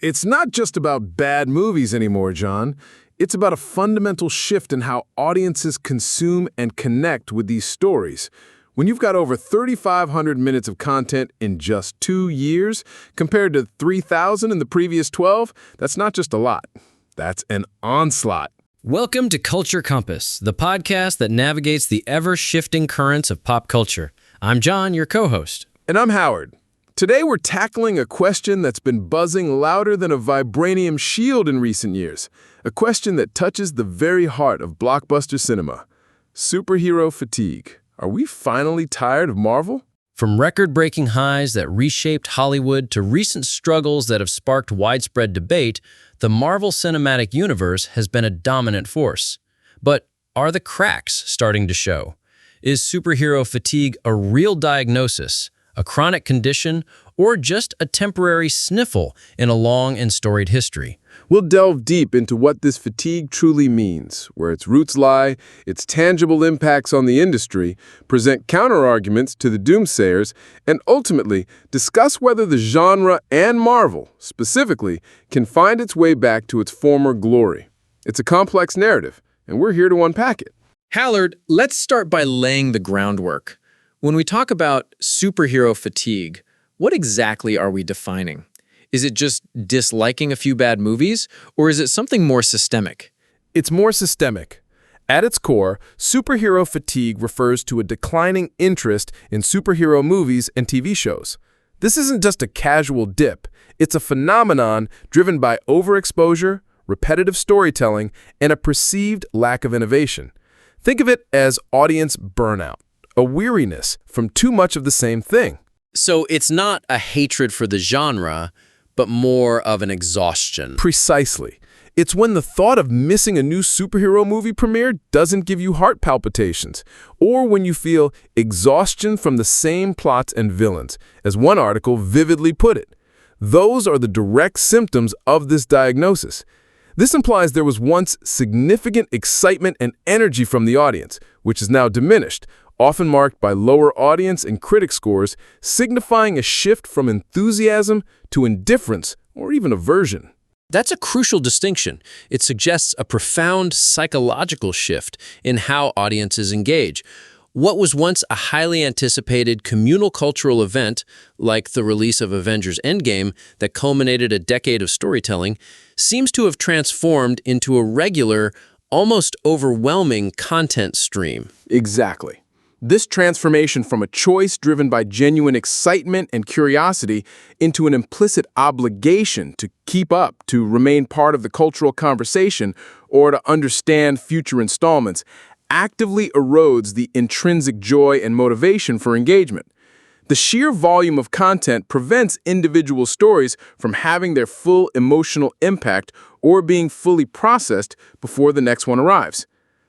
It's not just about bad movies anymore, John. It's about a fundamental shift in how audiences consume and connect with these stories. When you've got over 3,500 minutes of content in just 2 years, compared to 3,000 in the previous 12, that's not just a lot. That's an onslaught. Welcome to Culture Compass, the podcast that navigates the ever-shifting currents of pop culture. I'm John, your co-host. And I'm Howard. Today we're tackling a question that's been buzzing louder than a vibranium shield in recent years. A question that touches the very heart of blockbuster cinema. Superhero fatigue. Are we finally tired of Marvel? From record-breaking highs that reshaped Hollywood to recent struggles that have sparked widespread debate, the Marvel Cinematic Universe has been a dominant force. But are the cracks starting to show? Is superhero fatigue a real diagnosis, a chronic condition, or just a temporary sniffle in a long and storied history? We'll delve deep into what this fatigue truly means, where its roots lie, its tangible impacts on the industry, present counterarguments to the doomsayers, and ultimately discuss whether the genre and Marvel, specifically, can find its way back to its former glory. It's a complex narrative, and we're here to unpack it. Howard, let's start by laying the groundwork. When we talk about superhero fatigue, what exactly are we defining? Is it just disliking a few bad movies, or is it something more systemic? It's more systemic. At its core, superhero fatigue refers to a declining interest in superhero movies and TV shows. This isn't just a casual dip. It's a phenomenon driven by overexposure, repetitive storytelling, and a perceived lack of innovation. Think of it as audience burnout, a weariness from too much of the same thing. So it's not a hatred for the genre, but more of an exhaustion. Precisely. It's when the thought of missing a new superhero movie premiere doesn't give you heart palpitations, or when you feel exhaustion from the same plots and villains, as one article vividly put it. Those are the direct symptoms of this diagnosis. This implies there was once significant excitement and energy from the audience, which is now diminished, often marked by lower audience and critic scores, signifying a shift from enthusiasm to indifference or even aversion. That's a crucial distinction. It suggests a profound psychological shift in how audiences engage. What was once a highly anticipated communal cultural event, like the release of Avengers Endgame that culminated a decade of storytelling, seems to have transformed into a regular, almost overwhelming content stream. Exactly. This transformation from a choice driven by genuine excitement and curiosity into an implicit obligation to keep up, to remain part of the cultural conversation, or to understand future installments, actively erodes the intrinsic joy and motivation for engagement. The sheer volume of content prevents individual stories from having their full emotional impact or being fully processed before the next one arrives.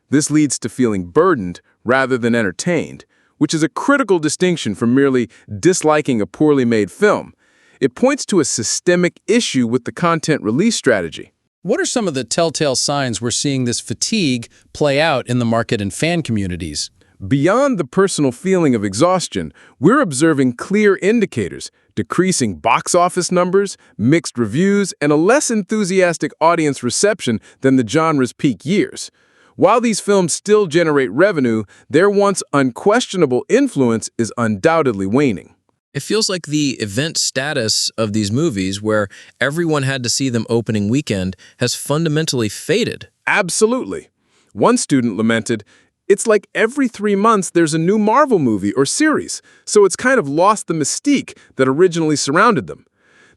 This leads to feeling burdened rather than entertained, which is a critical distinction from merely disliking a poorly made film. It points to a systemic issue with the content release strategy. What are some of the telltale signs we're seeing this fatigue play out in the market and fan communities? Beyond the personal feeling of exhaustion, we're observing clear indicators: decreasing box office numbers, mixed reviews, and a less enthusiastic audience reception than the genre's peak years. While these films still generate revenue, their once unquestionable influence is undoubtedly waning. It feels like the event status of these movies, where everyone had to see them opening weekend, has fundamentally faded. Absolutely. One student lamented, "It's like every 3 months there's a new Marvel movie or series, so it's kind of lost the mystique that originally surrounded them."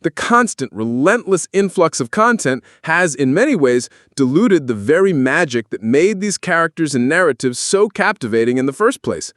The constant, relentless influx of content has, in many ways, diluted the very magic that made these characters and narratives so captivating in the first place.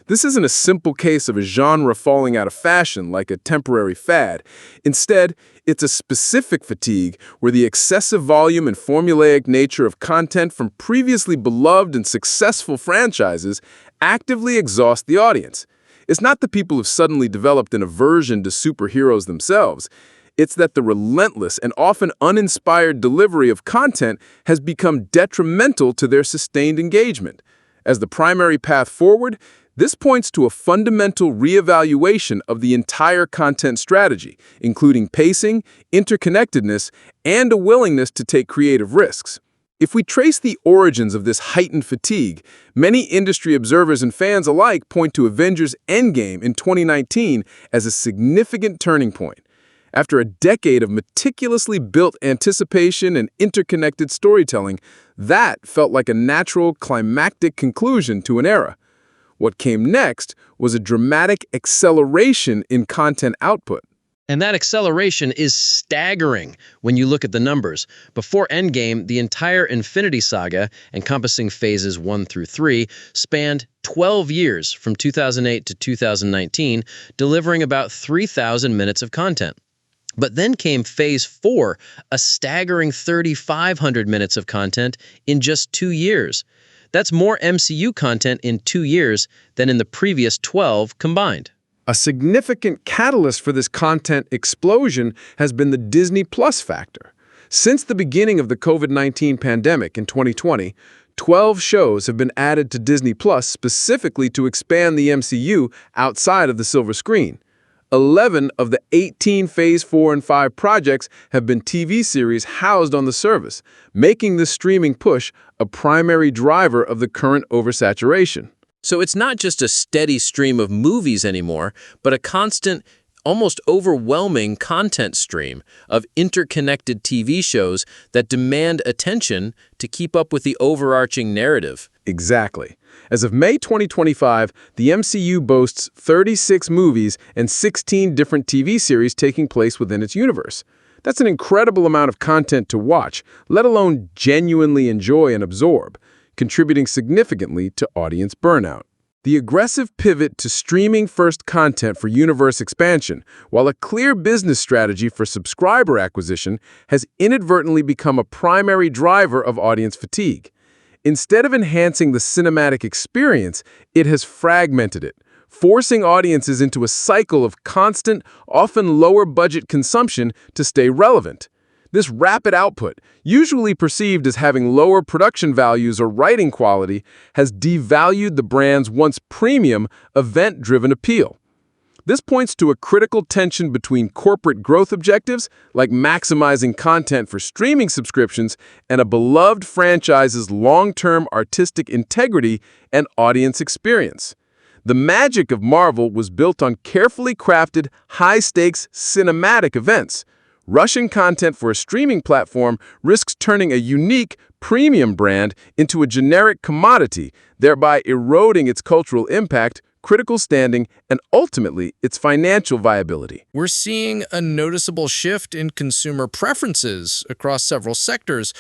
This isn't a simple case of a genre falling out of fashion like a temporary fad. Instead, it's a specific fatigue where the excessive volume and formulaic nature of content from previously beloved and successful franchises actively exhaust the audience. It's not that people have suddenly developed an aversion to superheroes themselves. It's that the relentless and often uninspired delivery of content has become detrimental to their sustained engagement. As the primary path forward, This points to a fundamental reevaluation of the entire content strategy, including pacing, interconnectedness, and a willingness to take creative risks. If we trace the origins of this heightened fatigue, many industry observers and fans alike point to Avengers Endgame in 2019 as a significant turning point. After a decade of meticulously built anticipation and interconnected storytelling, that felt like a natural, climactic conclusion to an era. What came next was a dramatic acceleration in content output. And that acceleration is staggering when you look at the numbers. Before Endgame, the entire Infinity Saga, encompassing phases 1 through 3, spanned 12 years from 2008 to 2019, delivering about 3,000 minutes of content. But then came Phase 4, a staggering 3,500 minutes of content in just 2 years. That's more MCU content in 2 years than in the previous 12 combined. A significant catalyst for this content explosion has been the Disney Plus factor. Since the beginning of the COVID-19 pandemic in 2020, 12 shows have been added to Disney Plus specifically to expand the MCU outside of the silver screen. 11 of the 18 Phase 4 and 5 projects have been TV series housed on the service, making the streaming push a primary driver of the current oversaturation. So it's not just a steady stream of movies anymore, but a constant, almost overwhelming content stream of interconnected TV shows that demand attention to keep up with the overarching narrative. Exactly. As of May 2025, the MCU boasts 36 movies and 16 different TV series taking place within its universe. That's an incredible amount of content to watch, let alone genuinely enjoy and absorb, contributing significantly to audience burnout. The aggressive pivot to streaming-first content for universe expansion, while a clear business strategy for subscriber acquisition, has inadvertently become a primary driver of audience fatigue. Instead of enhancing the cinematic experience, it has fragmented it, forcing audiences into a cycle of constant, often lower-budget consumption to stay relevant. This rapid output, usually perceived as having lower production values or writing quality, has devalued the brand's once premium, event-driven appeal. This points to a critical tension between corporate growth objectives, like maximizing content for streaming subscriptions, and a beloved franchise's long-term artistic integrity and audience experience. The magic of Marvel was built on carefully crafted, high-stakes cinematic events. Rushing content for a streaming platform risks turning a unique, premium brand into a generic commodity, thereby eroding its cultural impact, critical standing, and ultimately its financial viability. We're seeing a noticeable shift in consumer preferences across several sectors.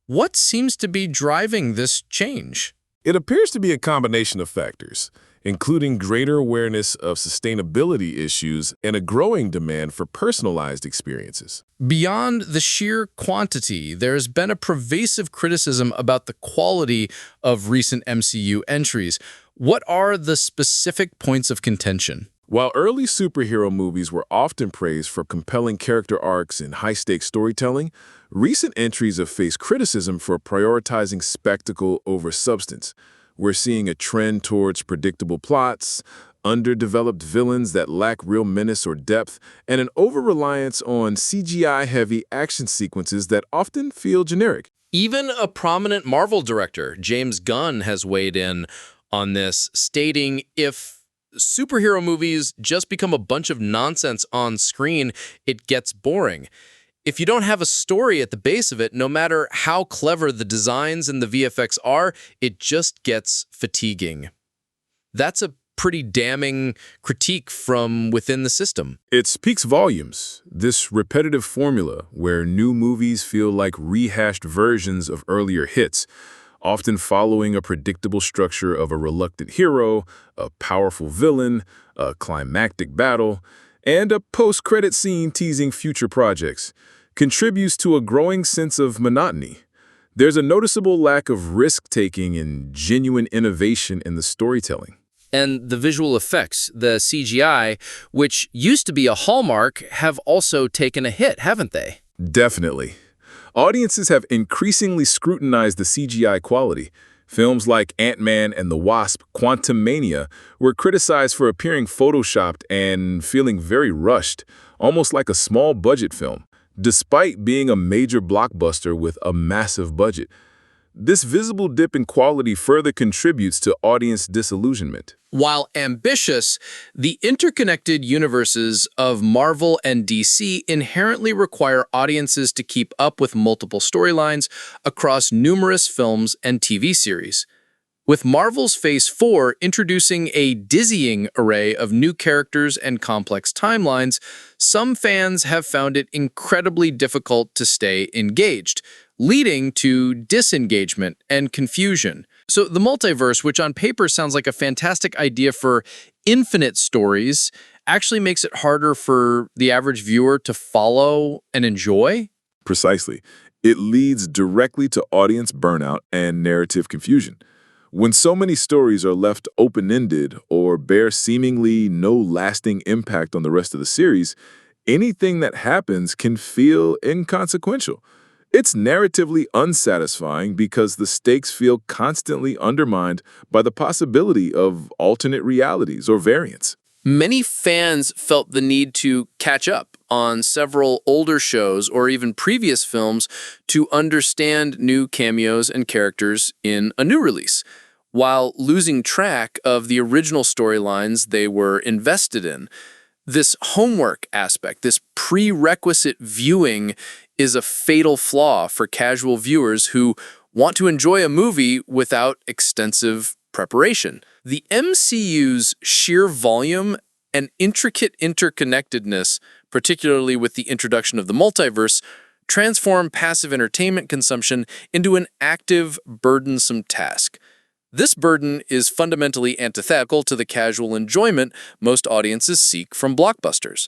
What seems to be driving this change? It appears to be a combination of factors, including greater awareness of sustainability issues and a growing demand for personalized experiences. Beyond the sheer quantity, there's been a pervasive criticism about the quality of recent MCU entries. What are the specific points of contention? While early superhero movies were often praised for compelling character arcs and high-stakes storytelling, recent entries have faced criticism for prioritizing spectacle over substance. We're seeing a trend towards predictable plots, underdeveloped villains that lack real menace or depth, and an over-reliance on CGI-heavy action sequences that often feel generic. Even a prominent Marvel director, James Gunn, has weighed in on this, stating if superhero movies just become a bunch of nonsense on screen, it gets boring. If you don't have a story at the base of it, no matter how clever the designs and the VFX are, it just gets fatiguing. That's a pretty damning critique from within the system. It speaks volumes. This repetitive formula where new movies feel like rehashed versions of earlier hits, often following a predictable structure of a reluctant hero, a powerful villain, a climactic battle, and a post-credit scene teasing future projects, contributes to a growing sense of monotony. There's a noticeable lack of risk-taking and genuine innovation in the storytelling. And the visual effects, the CGI, which used to be a hallmark, have also taken a hit, haven't they? Definitely. Audiences have increasingly scrutinized the CGI quality, Films like Ant-Man and the Wasp: Quantumania were criticized for appearing photoshopped and feeling very rushed, almost like a small-budget film, despite being a major blockbuster with a massive budget. This visible dip in quality further contributes to audience disillusionment. While ambitious, the interconnected universes of Marvel and DC inherently require audiences to keep up with multiple storylines across numerous films and TV series. With Marvel's Phase 4 introducing a dizzying array of new characters and complex timelines, some fans have found it incredibly difficult to stay engaged, leading to disengagement and confusion. So the multiverse, which on paper sounds like a fantastic idea for infinite stories, actually makes it harder for the average viewer to follow and enjoy? Precisely. It leads directly to audience burnout and narrative confusion. When so many stories are left open-ended or bear seemingly no lasting impact on the rest of the series, anything that happens can feel inconsequential. It's narratively unsatisfying because the stakes feel constantly undermined by the possibility of alternate realities or variants. Many fans felt the need to catch up on several older shows or even previous films to understand new cameos and characters in a new release, while losing track of the original storylines they were invested in. This homework aspect, this prerequisite viewing, is a fatal flaw for casual viewers who want to enjoy a movie without extensive preparation. The MCU's sheer volume and intricate interconnectedness, particularly with the introduction of the multiverse, transform passive entertainment consumption into an active, burdensome task. This burden is fundamentally antithetical to the casual enjoyment most audiences seek from blockbusters.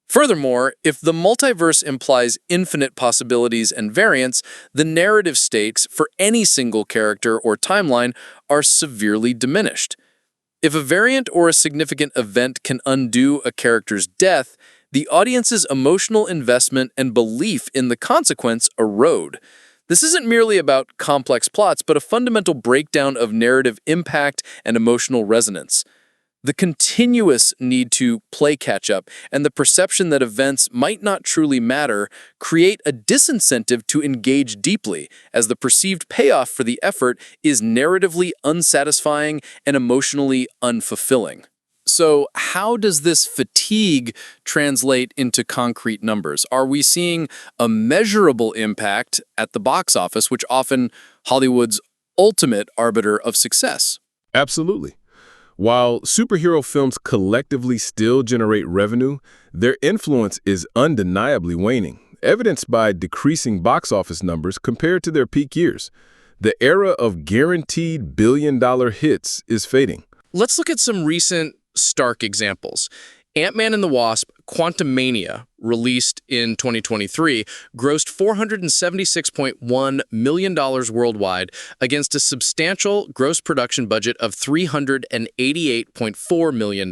Furthermore, if the multiverse implies infinite possibilities and variants, the narrative stakes for any single character or timeline are severely diminished. If a variant or a significant event can undo a character's death, the audience's emotional investment and belief in the consequence erode. This isn't merely about complex plots, but a fundamental breakdown of narrative impact and emotional resonance. The continuous need to play catch-up and the perception that events might not truly matter create a disincentive to engage deeply, as the perceived payoff for the effort is narratively unsatisfying and emotionally unfulfilling. So how does this fatigue translate into concrete numbers? Are we seeing a measurable impact at the box office, which often Hollywood's ultimate arbiter of success? Absolutely. While superhero films collectively still generate revenue, their influence is undeniably waning, evidenced by decreasing box office numbers compared to their peak years. The era of guaranteed billion-dollar hits is fading. Let's look at some recent stark examples. Ant-Man and the Wasp: Quantumania, released in 2023, grossed $476.1 million worldwide against a substantial gross production budget of $388.4 million.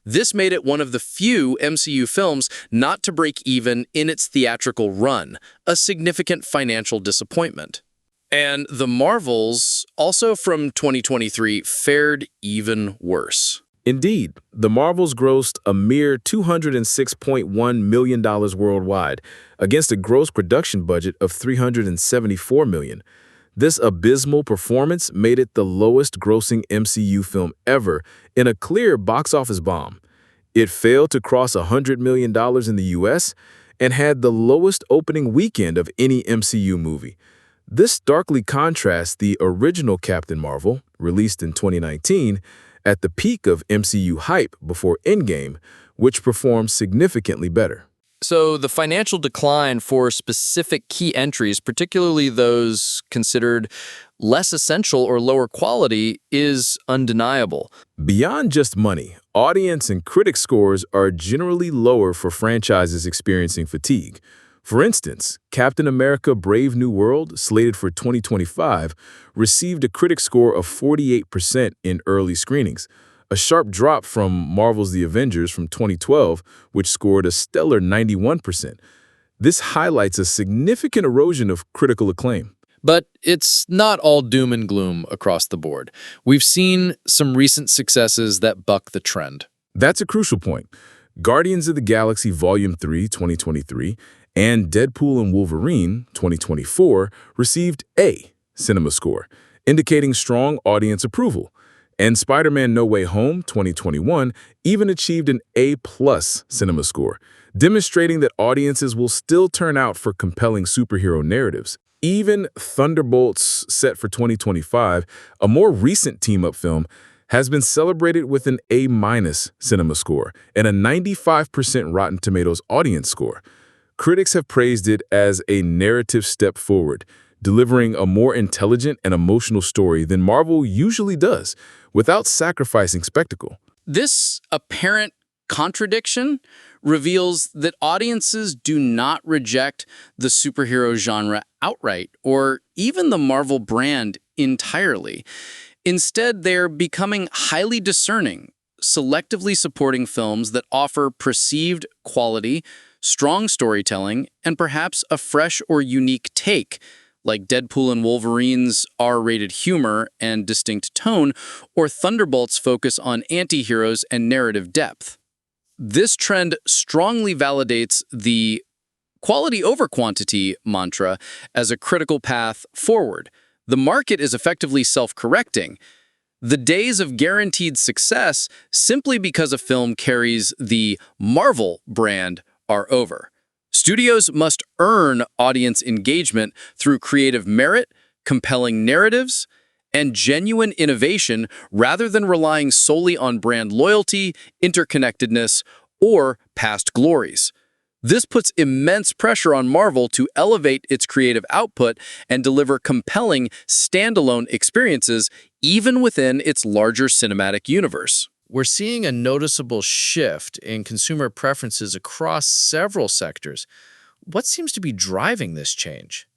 This made it one of the few MCU films not to break even in its theatrical run, a significant financial disappointment. And the Marvels, also from 2023, fared even worse. Indeed, the Marvels grossed a mere $206.1 million worldwide against a gross production budget of $374 million. This abysmal performance made it the lowest-grossing MCU film ever in a clear box office bomb. It failed to cross $100 million in the US and had the lowest opening weekend of any MCU movie. This starkly contrasts the original Captain Marvel, released in 2019, at the peak of MCU hype before Endgame, which performed significantly better. So the financial decline for specific key entries, particularly those considered less essential or lower quality, is undeniable. Beyond just money, audience and critic scores are generally lower for franchises experiencing fatigue. For instance, Captain America: Brave New World, slated for 2025, received a critic score of 48% in early screenings, a sharp drop from Marvel's The Avengers from 2012, which scored a stellar 91%. This highlights a significant erosion of critical acclaim. But it's not all doom and gloom across the board. We've seen some recent successes that buck the trend. That's a crucial point. Guardians of the Galaxy Volume 3, 2023, and Deadpool and Wolverine, 2024, received A cinema score, indicating strong audience approval. And Spider-Man No Way Home, 2021, even achieved an A+ cinema score, demonstrating that audiences will still turn out for compelling superhero narratives. Even Thunderbolts, set for 2025, a more recent team-up film, has been celebrated with an A- cinema score and a 95% Rotten Tomatoes audience score. Critics have praised it as a narrative step forward, delivering a more intelligent and emotional story than Marvel usually does, without sacrificing spectacle. This apparent contradiction reveals that audiences do not reject the superhero genre outright, or even the Marvel brand entirely. Instead, they're becoming highly discerning, selectively supporting films that offer perceived quality, strong storytelling, and perhaps a fresh or unique take, like Deadpool and Wolverine's R-rated humor and distinct tone, or Thunderbolt's focus on anti-heroes and narrative depth. This trend strongly validates the quality over quantity mantra as a critical path forward. The market is effectively self-correcting. The days of guaranteed success simply because a film carries the Marvel brand are over. Studios must earn audience engagement through creative merit, compelling narratives, and genuine innovation rather than relying solely on brand loyalty, interconnectedness, or past glories. This puts immense pressure on Marvel to elevate its creative output and deliver compelling, standalone experiences even within its larger cinematic universe. We're seeing a noticeable shift in consumer preferences across several sectors. What seems to be driving this change?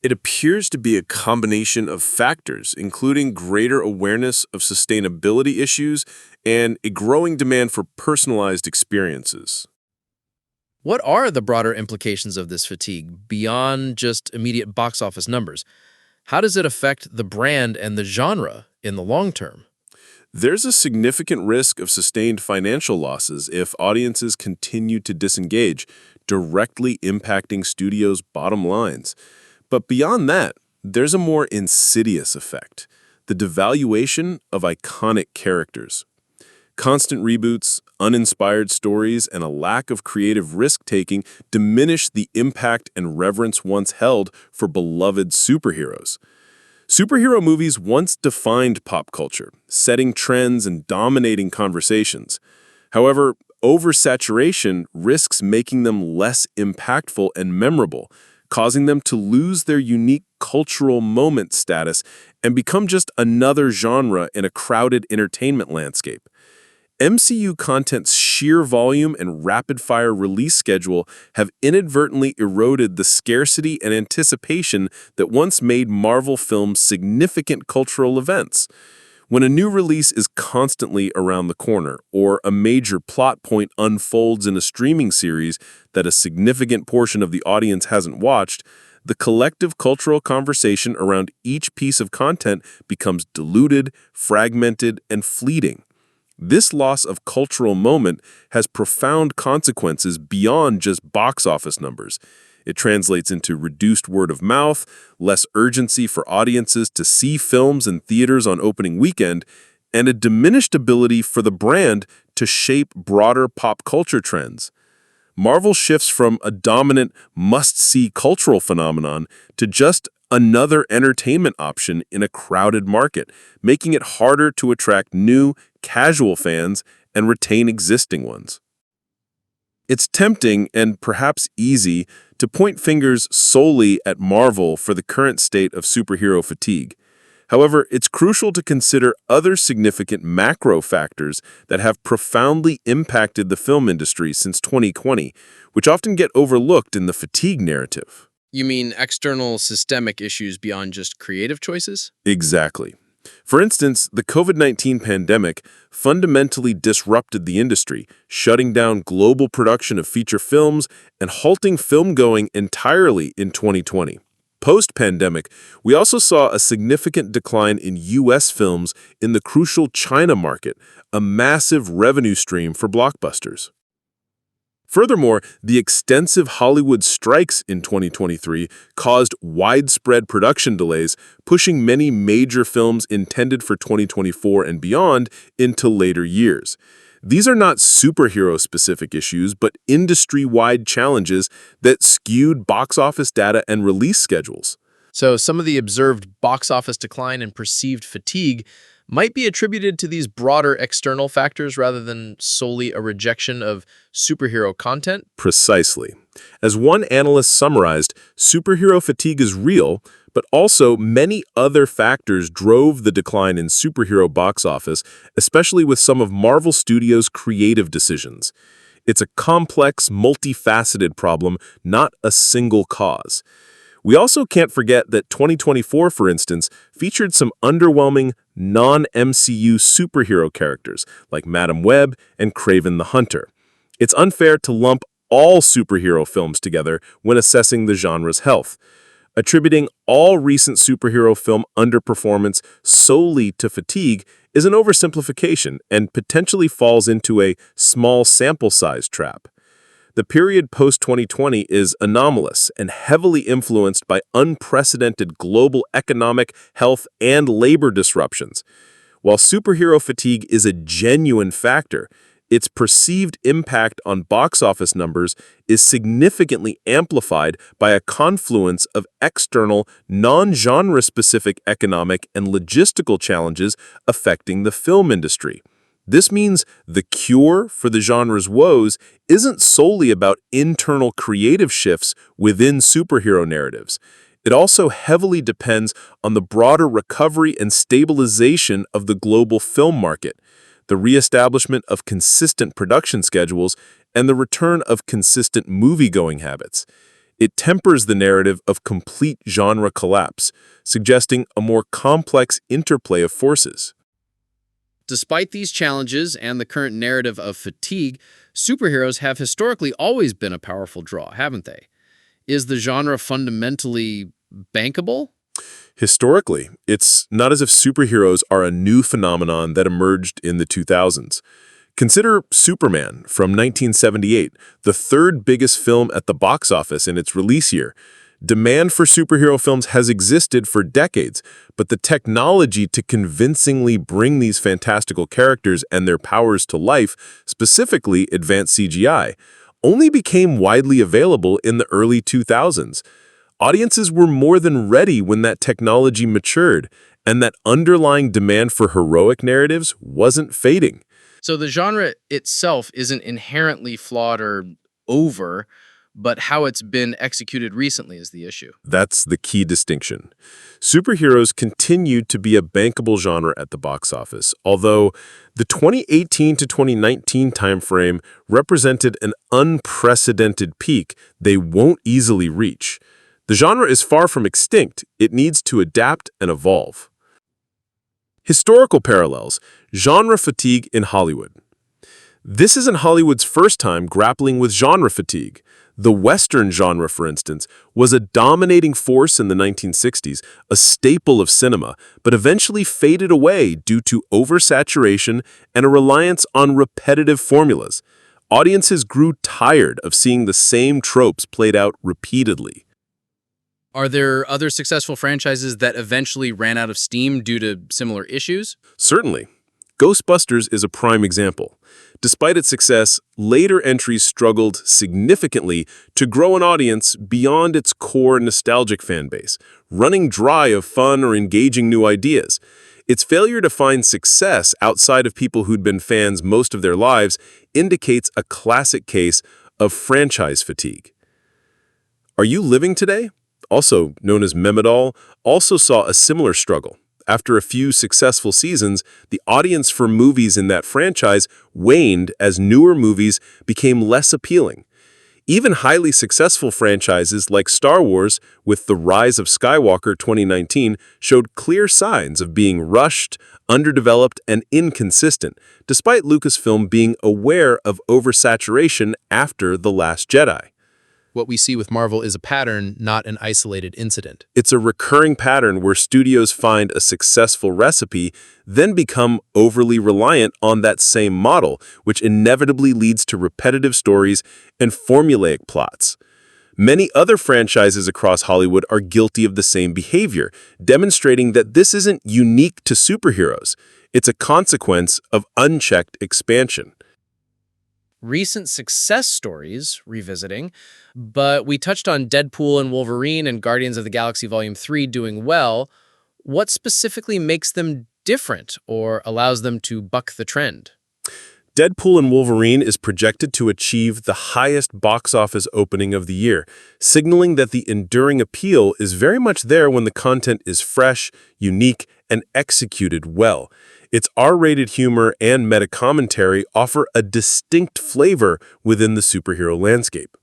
It appears to be a combination of factors, including greater awareness of sustainability issues and a growing demand for personalized experiences. What are the broader implications of this fatigue beyond just immediate box office numbers? How does it affect the brand and the genre in the long term? There's a significant risk of sustained financial losses if audiences continue to disengage, directly impacting studios' bottom lines. But beyond that, there's a more insidious effect: the devaluation of iconic characters. Constant reboots, uninspired stories, and a lack of creative risk-taking diminish the impact and reverence once held for beloved superheroes. Superhero movies once defined pop culture, setting trends and dominating conversations. However, oversaturation risks making them less impactful and memorable, causing them to lose their unique cultural moment status and become just another genre in a crowded entertainment landscape. MCU content's sheer volume and rapid-fire release schedule have inadvertently eroded the scarcity and anticipation that once made Marvel films significant cultural events. When a new release is constantly around the corner, or a major plot point unfolds in a streaming series that a significant portion of the audience hasn't watched, the collective cultural conversation around each piece of content becomes diluted, fragmented, and fleeting. This loss of cultural moment has profound consequences beyond just box office numbers. It translates into reduced word of mouth, less urgency for audiences to see films in theaters on opening weekend, and a diminished ability for the brand to shape broader pop culture trends. Marvel shifts from a dominant, must-see cultural phenomenon to just another entertainment option in a crowded market, making it harder to attract new, casual fans and retain existing ones. It's tempting and perhaps easy to point fingers solely at Marvel for the current state of superhero fatigue. However, it's crucial to consider other significant macro factors that have profoundly impacted the film industry since 2020, which often get overlooked in the fatigue narrative. You mean external systemic issues beyond just creative choices? Exactly. For instance, the COVID-19 pandemic fundamentally disrupted the industry, shutting down global production of feature films and halting film-going entirely in 2020. Post-pandemic, we also saw a significant decline in U.S. films in the crucial China market, a massive revenue stream for blockbusters. Furthermore, the extensive Hollywood strikes in 2023 caused widespread production delays, pushing many major films intended for 2024 and beyond into later years. These are not superhero-specific issues, but industry-wide challenges that skewed box office data and release schedules. So some of the observed box office decline and perceived fatigue might be attributed to these broader external factors rather than solely a rejection of superhero content? Precisely. As one analyst summarized, superhero fatigue is real, but also many other factors drove the decline in superhero box office, especially with some of Marvel Studios' creative decisions. It's a complex, multifaceted problem, not a single cause. We also can't forget that 2024, for instance, featured some underwhelming non-MCU superhero characters like Madam Web and Craven the Hunter. It's unfair to lump all superhero films together when assessing the genre's health. Attributing all recent superhero film underperformance solely to fatigue is an oversimplification and potentially falls into a small sample size trap. The period post-2020 is anomalous and heavily influenced by unprecedented global economic, health, and labor disruptions. While superhero fatigue is a genuine factor, its perceived impact on box office numbers is significantly amplified by a confluence of external, non-genre-specific economic and logistical challenges affecting the film industry. This means the cure for the genre's woes isn't solely about internal creative shifts within superhero narratives. It also heavily depends on the broader recovery and stabilization of the global film market, the reestablishment of consistent production schedules, and the return of consistent movie-going habits. It tempers the narrative of complete genre collapse, suggesting a more complex interplay of forces. Despite these challenges and the current narrative of fatigue, superheroes have historically always been a powerful draw, haven't they? Is the genre fundamentally bankable? Historically, it's not as if superheroes are a new phenomenon that emerged in the 2000s. Consider Superman from 1978, the third biggest film at the box office in its release year. Demand for superhero films has existed for decades, but the technology to convincingly bring these fantastical characters and their powers to life, specifically advanced CGI, only became widely available in the early 2000s. Audiences were more than ready when that technology matured, and that underlying demand for heroic narratives wasn't fading. So the genre itself isn't inherently flawed or over, but how it's been executed recently is the issue. That's the key distinction. Superheroes continued to be a bankable genre at the box office, although the 2018 to 2019 timeframe represented an unprecedented peak they won't easily reach. The genre is far from extinct. It needs to adapt and evolve. Historical parallels, genre fatigue in Hollywood. This isn't Hollywood's first time grappling with genre fatigue. The Western genre, for instance, was a dominating force in the 1960s, a staple of cinema, but eventually faded away due to oversaturation and a reliance on repetitive formulas. Audiences grew tired of seeing the same tropes played out repeatedly. Are there other successful franchises that eventually ran out of steam due to similar issues? Certainly. Ghostbusters is a prime example. Despite its success, later entries struggled significantly to grow an audience beyond its core nostalgic fanbase, running dry of fun or engaging new ideas. Its failure to find success outside of people who'd been fans most of their lives indicates a classic case of franchise fatigue. Are You Living Today, also known as Memedoll, also saw a similar struggle. After a few successful seasons, the audience for movies in that franchise waned as newer movies became less appealing. Even highly successful franchises like Star Wars, with The Rise of Skywalker 2019, showed clear signs of being rushed, underdeveloped, and inconsistent, despite Lucasfilm being aware of oversaturation after The Last Jedi. What we see with Marvel is a pattern, not an isolated incident. It's a recurring pattern where studios find a successful recipe, then become overly reliant on that same model, which inevitably leads to repetitive stories and formulaic plots. Many other franchises across Hollywood are guilty of the same behavior, demonstrating that this isn't unique to superheroes. It's a consequence of unchecked expansion. Recent success stories, revisiting, but we touched on Deadpool and Wolverine and Guardians of the Galaxy Volume 3 doing well. What specifically makes them different or allows them to buck the trend? Deadpool and Wolverine is projected to achieve the highest box office opening of the year, signaling that the enduring appeal is very much there when the content is fresh, unique, and executed well. Its R-rated humor and meta-commentary offer a distinct flavor within the superhero landscape.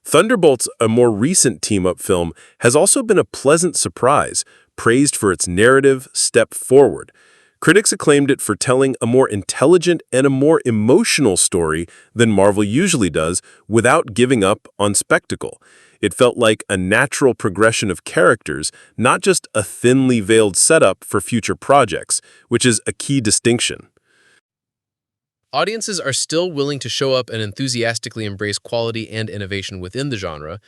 Thunderbolts, a more recent team-up film, has also been a pleasant surprise, praised for its narrative step forward. Critics acclaimed it for telling a more intelligent and a more emotional story than Marvel usually does without giving up on spectacle. It felt like a natural progression of characters, not just a thinly veiled setup for future projects, which is a key distinction. Audiences are still willing to show up and enthusiastically embrace quality and innovation within the genre,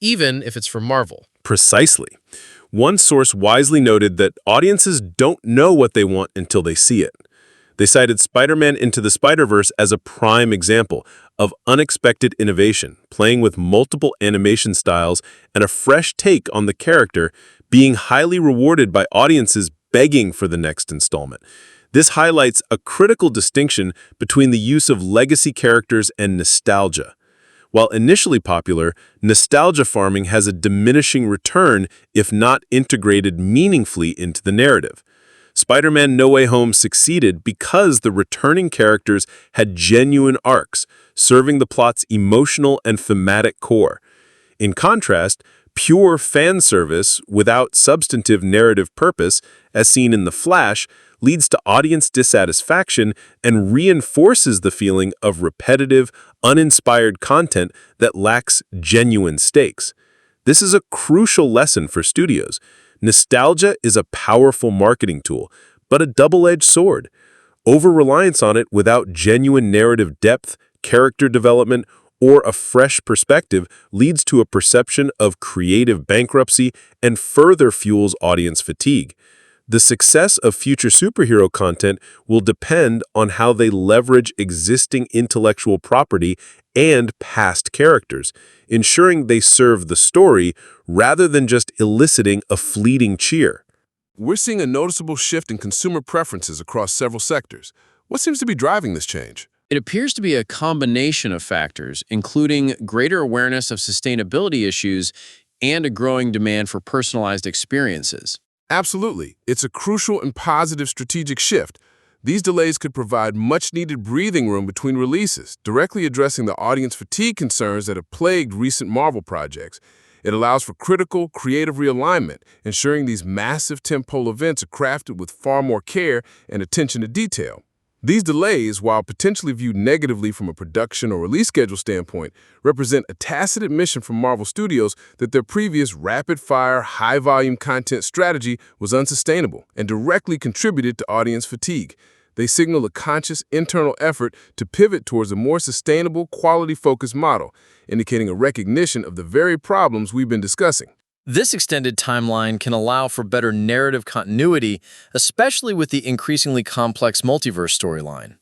even if it's from Marvel. Precisely. One source wisely noted that audiences don't know what they want until they see it. They cited Spider-Man Into the Spider-Verse as a prime example of unexpected innovation, playing with multiple animation styles and a fresh take on the character, being highly rewarded by audiences begging for the next installment. This highlights a critical distinction between the use of legacy characters and nostalgia. While initially popular, nostalgia farming has a diminishing return if not integrated meaningfully into the narrative. Spider-Man No Way Home succeeded because the returning characters had genuine arcs, serving the plot's emotional and thematic core. In contrast, pure fan service without substantive narrative purpose, as seen in The Flash, leads to audience dissatisfaction and reinforces the feeling of repetitive, uninspired content that lacks genuine stakes. This is a crucial lesson for studios. Nostalgia is a powerful marketing tool, but a double-edged sword. Over-reliance on it without genuine narrative depth, character development, or a fresh perspective leads to a perception of creative bankruptcy and further fuels audience fatigue. The success of future superhero content will depend on how they leverage existing intellectual property and past characters, ensuring they serve the story rather than just eliciting a fleeting cheer. We're seeing a noticeable shift in consumer preferences across several sectors. What seems to be driving this change? It appears to be a combination of factors, including greater awareness of sustainability issues and a growing demand for personalized experiences. Absolutely. It's a crucial and positive strategic shift. These delays could provide much-needed breathing room between releases, directly addressing the audience fatigue concerns that have plagued recent Marvel projects. It allows for critical, creative realignment, ensuring these massive tentpole events are crafted with far more care and attention to detail. These delays, while potentially viewed negatively from a production or release schedule standpoint, represent a tacit admission from Marvel Studios that their previous rapid-fire, high-volume content strategy was unsustainable and directly contributed to audience fatigue. They signal a conscious internal effort to pivot towards a more sustainable, quality-focused model, indicating a recognition of the very problems we've been discussing. This extended timeline can allow for better narrative continuity, especially with the increasingly complex multiverse storyline.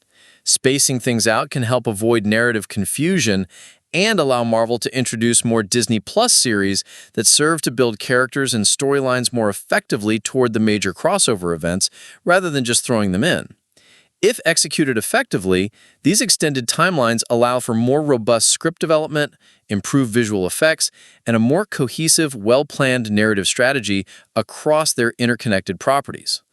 Spacing things out can help avoid narrative confusion and allow Marvel to introduce more Disney Plus series that serve to build characters and storylines more effectively toward the major crossover events rather than just throwing them in. If executed effectively, these extended timelines allow for more robust script development, improved visual effects, and a more cohesive, well-planned narrative strategy across their interconnected properties.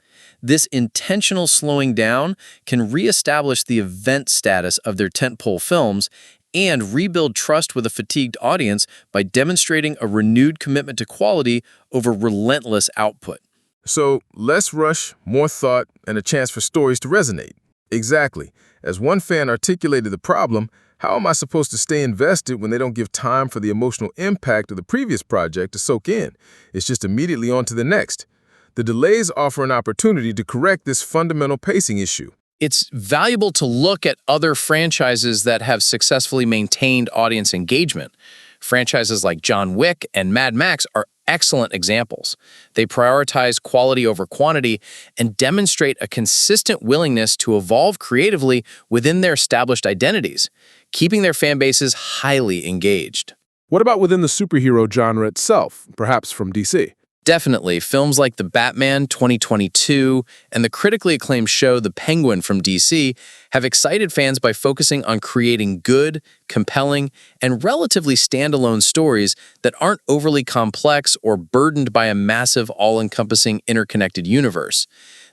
This intentional slowing down can reestablish the event status of their tentpole films and rebuild trust with a fatigued audience by demonstrating a renewed commitment to quality over relentless output. So, less rush, more thought, and a chance for stories to resonate. Exactly. As one fan articulated the problem, How am I supposed to stay invested when they don't give time for the emotional impact of the previous project to soak in? It's just immediately on to the next. The delays offer an opportunity to correct this fundamental pacing issue. It's valuable to look at other franchises that have successfully maintained audience engagement. Franchises like John Wick and Mad Max are excellent examples. They prioritize quality over quantity and demonstrate a consistent willingness to evolve creatively within their established identities, keeping their fan bases highly engaged. What about within the superhero genre itself, perhaps from DC? Definitely, films like The Batman 2022 and the critically acclaimed show The Penguin from DC have excited fans by focusing on creating good, compelling, and relatively standalone stories that aren't overly complex or burdened by a massive, all-encompassing, interconnected universe.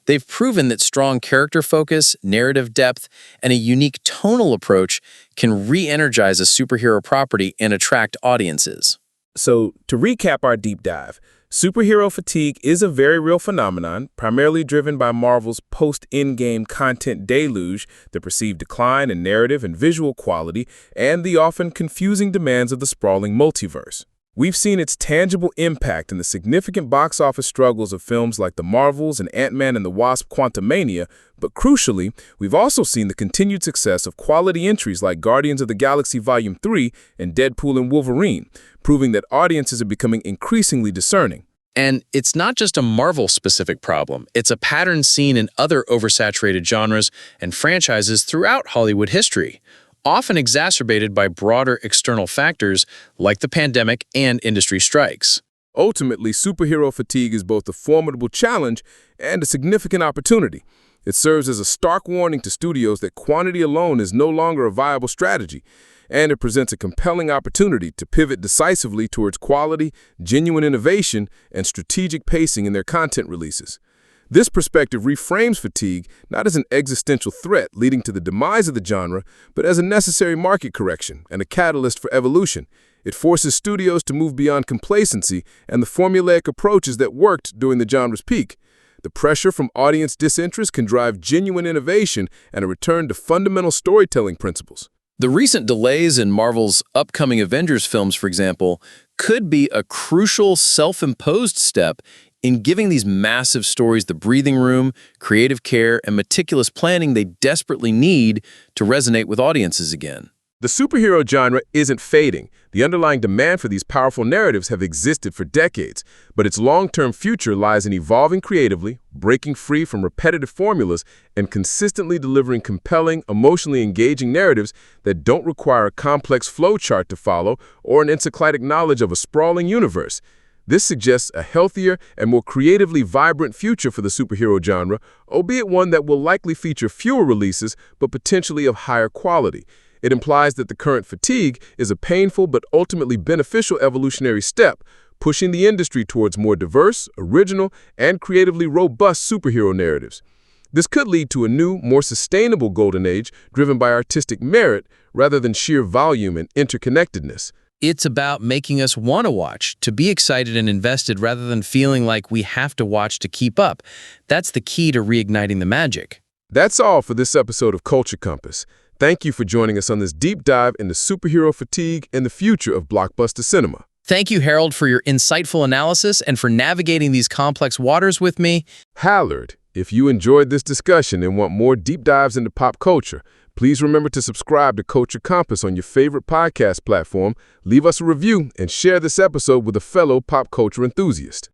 They've proven that strong character focus, narrative depth, and a unique tonal approach can re-energize a superhero property and attract audiences. So, to recap our deep dive, superhero fatigue is a very real phenomenon, primarily driven by Marvel's post-endgame content deluge, the perceived decline in narrative and visual quality, and the often confusing demands of the sprawling multiverse. We've seen its tangible impact in the significant box office struggles of films like The Marvels and Ant-Man and the Wasp: Quantumania, but crucially, we've also seen the continued success of quality entries like Guardians of the Galaxy Volume 3 and Deadpool and Wolverine, proving that audiences are becoming increasingly discerning. And it's not just a Marvel-specific problem. It's a pattern seen in other oversaturated genres and franchises throughout Hollywood history, often exacerbated by broader external factors like the pandemic and industry strikes. Ultimately, superhero fatigue is both a formidable challenge and a significant opportunity. It serves as a stark warning to studios that quantity alone is no longer a viable strategy, and it presents a compelling opportunity to pivot decisively towards quality, genuine innovation, and strategic pacing in their content releases. This perspective reframes fatigue not as an existential threat leading to the demise of the genre, but as a necessary market correction and a catalyst for evolution. It forces studios to move beyond complacency and the formulaic approaches that worked during the genre's peak. The pressure from audience disinterest can drive genuine innovation and a return to fundamental storytelling principles. The recent delays in Marvel's upcoming Avengers films, for example, could be a crucial self-imposed step in giving these massive stories the breathing room, creative care, and meticulous planning they desperately need to resonate with audiences again. The superhero genre isn't fading. The underlying demand for these powerful narratives have existed for decades, but its long-term future lies in evolving creatively, breaking free from repetitive formulas, and consistently delivering compelling, emotionally engaging narratives that don't require a complex flowchart to follow or an encyclopedic knowledge of a sprawling universe. This suggests a healthier and more creatively vibrant future for the superhero genre, albeit one that will likely feature fewer releases but potentially of higher quality. It implies that the current fatigue is a painful but ultimately beneficial evolutionary step, pushing the industry towards more diverse, original, and creatively robust superhero narratives. This could lead to a new, more sustainable golden age driven by artistic merit rather than sheer volume and interconnectedness. It's about making us want to watch, to be excited and invested rather than feeling like we have to watch to keep up. That's the key to reigniting the magic. That's all for this episode of Culture Compass. Thank you for joining us on this deep dive into superhero fatigue and the future of blockbuster cinema. Thank you, Harold, for your insightful analysis and for navigating these complex waters with me. Hallard, if you enjoyed this discussion and want more deep dives into pop culture, please remember to subscribe to Culture Compass on your favorite podcast platform, leave us a review, and share this episode with a fellow pop culture enthusiast.